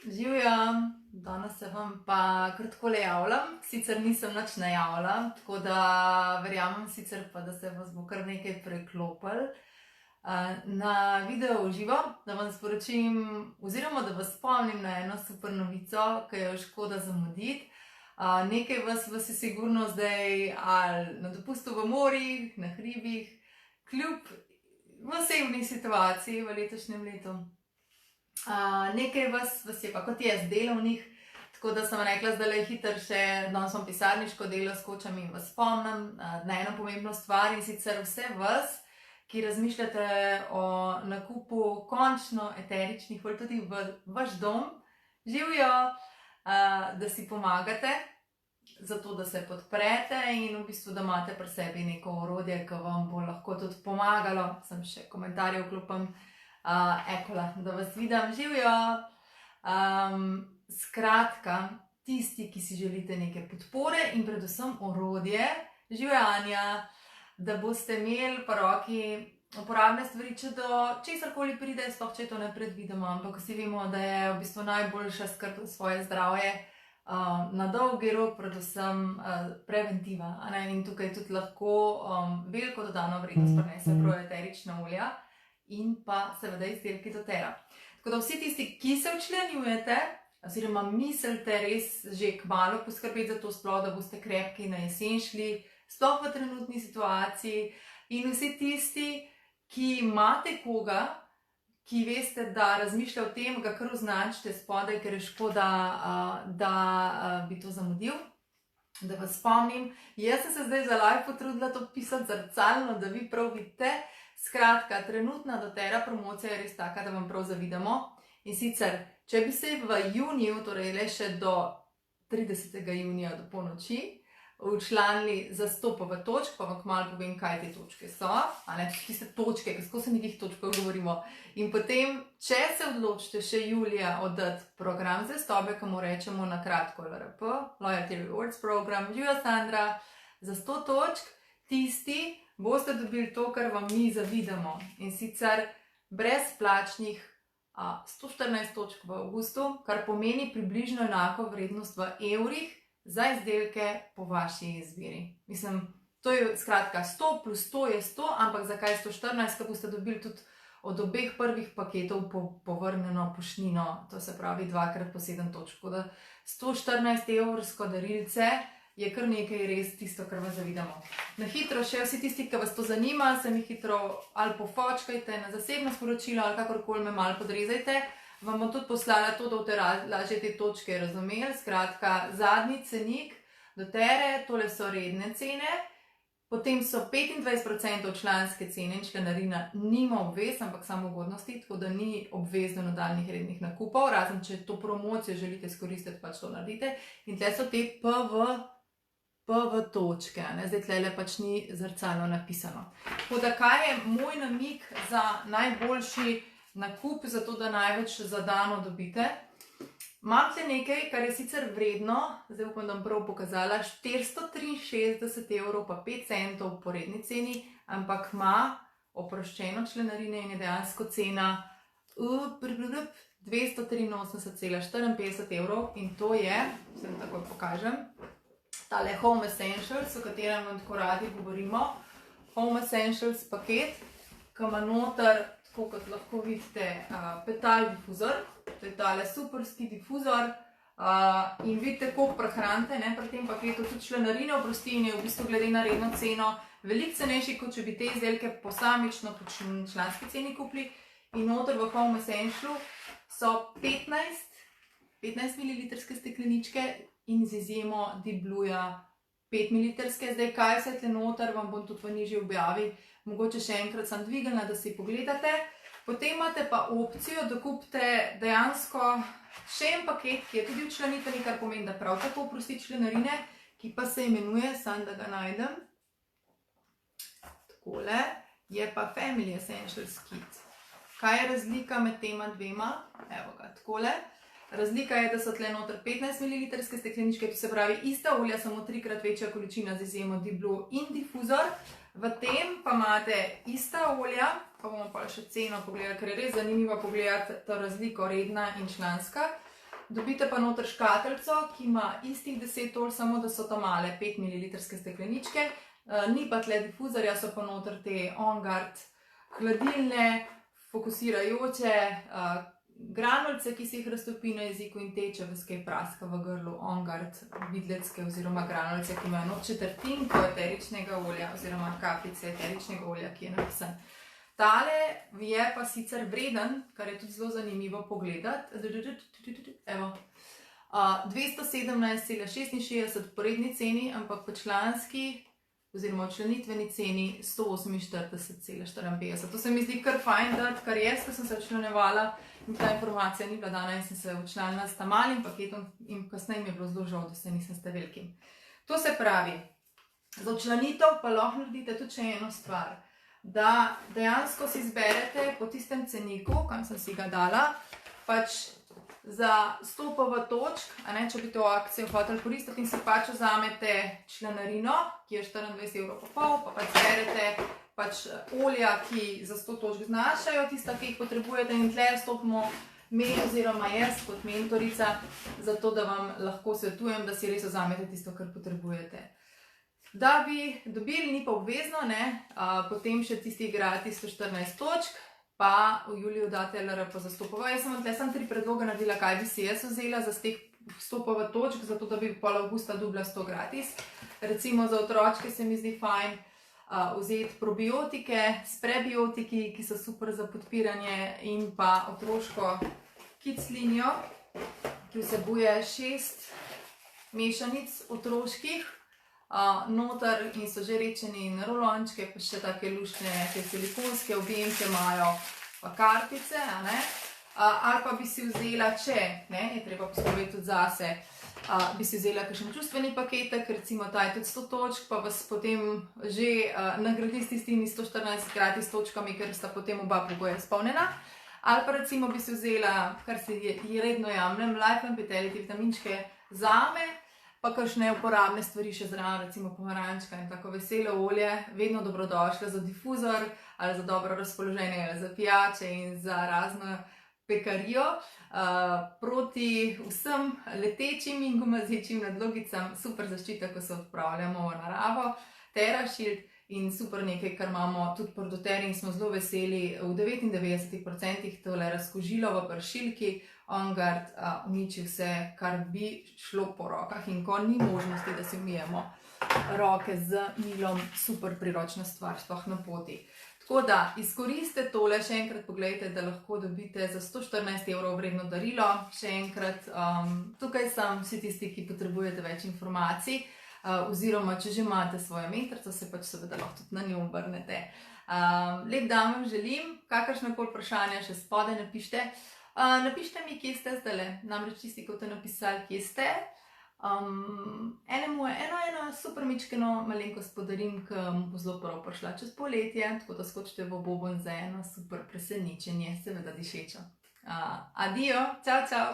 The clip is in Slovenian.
Živjo, danes se vam pa kar takole javljam, sicer nisem nič najavila, tako da verjamem sicer pa, da se vas bo kar nekaj preklopilo na video v živo, da vam sporočim oziroma da vas spomnim na eno super novico, ki jo škoda zamuditi. Nekaj vas je sigurno zdaj ali na dopustu v morjih, na hribih, kljub osebni situaciji v letošnjem letu. Nekaj vas je pa kot jaz delovnih, tako da sem rekla, zdaj hitro še danes vam pisarniško delo skočam in vas spomnim na eno pomembno stvar, in sicer vse vas, ki razmišljate o nakupu končno eteričnih olj tudi v vaš dom, živjo, da si pomagate, zato da se podprete in v bistvu, da imate pri sebi neko orodje, ki vam bo lahko tudi pomagalo. Sem še komentarje vklopim. Ekola, da vas vidim, živjo. Skratka, tisti, ki si želite neke podpore in predvsem orodje, živjo Anja, da boste imeli po roki uporabne stvari, če do česarkoli pride, sploh če je to nepredvideno, ampak vsi vemo, da je v bistvu najboljša skrb za svoje zdravje na dolgi rok, predvsem preventiva. In tukaj tudi lahko veliko dodano vrednost prinese prav eterična olja in pa seveda izdelki doTERRA. Tako da vsi tisti, ki se včlanjujete, oziroma mislite res že kmalu poskrbeti za to, sploh da boste krepki na jesen šli, sploh v trenutni situaciji, in vsi tisti, ki imate koga, ki veste, da razmišlja o tem, ga kar označite spodaj, ker je škoda, da bi to zamudil. Da vas spomnim, jaz sem se zdaj za live potrudila to pisati zrcalno, da vi prav vidite. Skratka, trenutna doTERRA promocija je res taka, da vam prav zavidamo. In sicer, če bi se v juniju, torej le še do 30. junija do polnoči, včlanili za 100 točk, pa vam kmalu povem, kaj te točke so, tiste točke, kako se mi tih točkov govorimo. In potem, če se odločite še julija oddati program zvestobe, ki mu rečemo na kratko LRP, Loyalty Rewards Program, živjo Sandra, za 100 točk, tisti boste dobili to, kar vam mi zavidamo. In sicer brezplačnih 114 točk v avgustu, kar pomeni približno enako vrednost v evrih za izdelke po vaši izbiri. Mislim, to je skratka 100 plus 100 je 100, ampak zakaj 114, ker boste dobili tudi od obeh prvih paketov povrnjeno poštnino, to se pravi 2x po 7 točk. Tako da 114 evrsko darilce je kar nekaj res tisto, kar vas zavidamo. Na hitro še vsi tisti, ki vas to zanima, se mi hitro ali pofočkajte na zasebno sporočilo ali kakorkoli me malo podrezajte. Vam bom tudi poslala to, da boste lažje te točke razumeli. Skratka, zadnji cenik doTERRE, tole so redne cene, potem so 25% članske cene in članarina nima obvez, ampak samo ugodnosti, tako da ni obvezno nadaljnjih rednih nakupov, razen če to promocijo želite izkoristiti, pač to naredite. In tle so te PV točke, zdaj tlele pač ni zrcalno napisano. Tako da kaj je moj namig za najboljši nakup, zato da največ za dano dobite? Imam tle nekaj, kar je sicer vredno, zdaj upam, da bom prav pokazala, 463 evrov pa 5 centov po redni ceni, ampak ima oproščeno članarine in je dejansko cena 283,54 evrov, in to je, se vam takoj pokažem, tale Home Essentials, o katerem vam tako radi govorimo. Home Essentials paket, ki ima noter, tako kot lahko vidite, petal difuzor. To je tale superski difuzor. In vidite, koliko prehranite pri tem paketu. Tudi članarine oprosti in je v bistvu glede na redno ceno veliko cenejši, kot če bi te izdelke posamično po članski ceni kupili. In noter v Home Essentialu so 15 ml stekleničke in z izjemo Dibluja 5 ml. Zdaj, kaj vse tle noter, vam bom tudi v nižji objavi mogoče še enkrat sem dvignila, da si pogledate. Potem imate pa opcijo, da kupite dejansko še en paket, ki je tudi včlanitveni, kar pomeni, da prav tako oprosti članarine, ki pa se imenuje, samo da ga najdem, takole, je pa Family Essentials Kit. Kaj je razlika med tema dvema? Evo ga, takole. Razlika je, da so tle noter 15 ml stekleničke, to se pravi ista olja, samo 3x večja količina z izjemo Diblu in difuzor. V tem pa imate ista olja, pa bomo pa še ceno pogledali, ker je res zanimivo pogledati to razliko redna in članska. Dobite pa noter škatlico, ki ima istih 10 olj, samo da so tam male 5 ml stekleničke. Ni pa tle difuzorja, so pa noter te On Guard hladilne, fokusirajoče granulce, ki se jih raztopi na jeziku in teče ves kaj praska v grlu. On Guard vidlecke oziroma granulce, ki imajo not četrtinko eteričnega olja oziroma kapljice eteričnega olja, ki je napisan. Tale je pa sicer vreden, kar je tudi zelo zanimivo pogledati. Evo. 217,66 po redni ceni, ampak po članski oziroma v članitveni ceni 148,54. To se mi zdi kar fajn dati, kar jaz, ko sem se včlanjevala in ta informacija ni bila dana in sem se včlanila s tam malim paketom in kasneje mi je bilo zelo žal, da se nisem s tem velikim. To se pravi, za včlanitev pa lahko naredite tudi še eno stvar, da dejansko si izberete po tistem ceniku, kam sem si ga dala, pač za 100 PV točk, če bi to akcijo hoteli koristiti in si pač vzamete članarino, ki je 24,5 €, pa pač zberete olja, ki za 100 točk znašajo, tista, ki jih potrebujete, in tle vstopimo me oziroma jaz kot mentorica, zato da vam lahko svetujem, da si res vzamete tisto, kar potrebujete. Da bi dobili, ni pa obvezno, potem še tisti gratis 114 točk, pa v juliju date LRP za 100 PV. Jaz sem tle 3 predloge naredila, kaj bi si jaz vzela za teh 100 PV točk, zato da bi pol avgusta dobila 100 gratis. Recimo za otročke se mi zdi fajn vzeti probiotike s prebiotiki, ki so super za podpiranje, in pa otroško kids linijo, ki vsebuje 6 mešanic otroških noter in so že rečeni in rolončke, pa še take luštne, te silikonske objemke imajo, pa kartice, ali pa bi si vzela, če je treba poskrbeti tudi zase, bi si vzela kakšen čustveni paketek, recimo ta je tudi 100 točk, pa vas potem že nagradi s tistimi 114 gratis točkami, ker sta potem oba pogoja izpolnjena. Ali pa recimo bi si vzela, kar si redno jemljem, Life and Vitality vitaminčke zame, pa kakšne uporabne stvari še zraven, recimo pomarančka in tako veselo olje, vedno dobrodošle za difuzor, ali za dobro razpoloženje, ali za pijače in za razno pekarijo, proti vsem letečim in gomazečim nadlogicam, super zaščita, ko se odpravljamo v naravo, TerraShield in super nekaj, kar imamo tudi pri doTERRA in smo zelo veseli, v 99% tole razkožilo v pršilki, On Guard uniči vse, kar bi šlo po rokah, in ko ni možnosti, da si umijemo roke z milom, super priročna stvar, sploh na poti. Tako da izkoriste tole, še enkrat pogledajte, da lahko dobite za 114 € vredno darilo. Še enkrat, tukaj sem vsi tisti, ki potrebujete več informacij, oziroma če že imate svojo mentorico, se pač seveda lahko tudi na njo obrnete. Lep dan vam želim, kakršnekoli vprašanja še spodaj napišite. Napišite mi, kje ste zdajle, namreč tisti, ko ste napisali, kje ste. Enemu je eno super mičkeno malenkost podarim, ki mu bo zelo prav prišla čez poletje, tako da skočite v Bobon za eno super presenečenje, seveda dišečo. Adijo, čau, čau!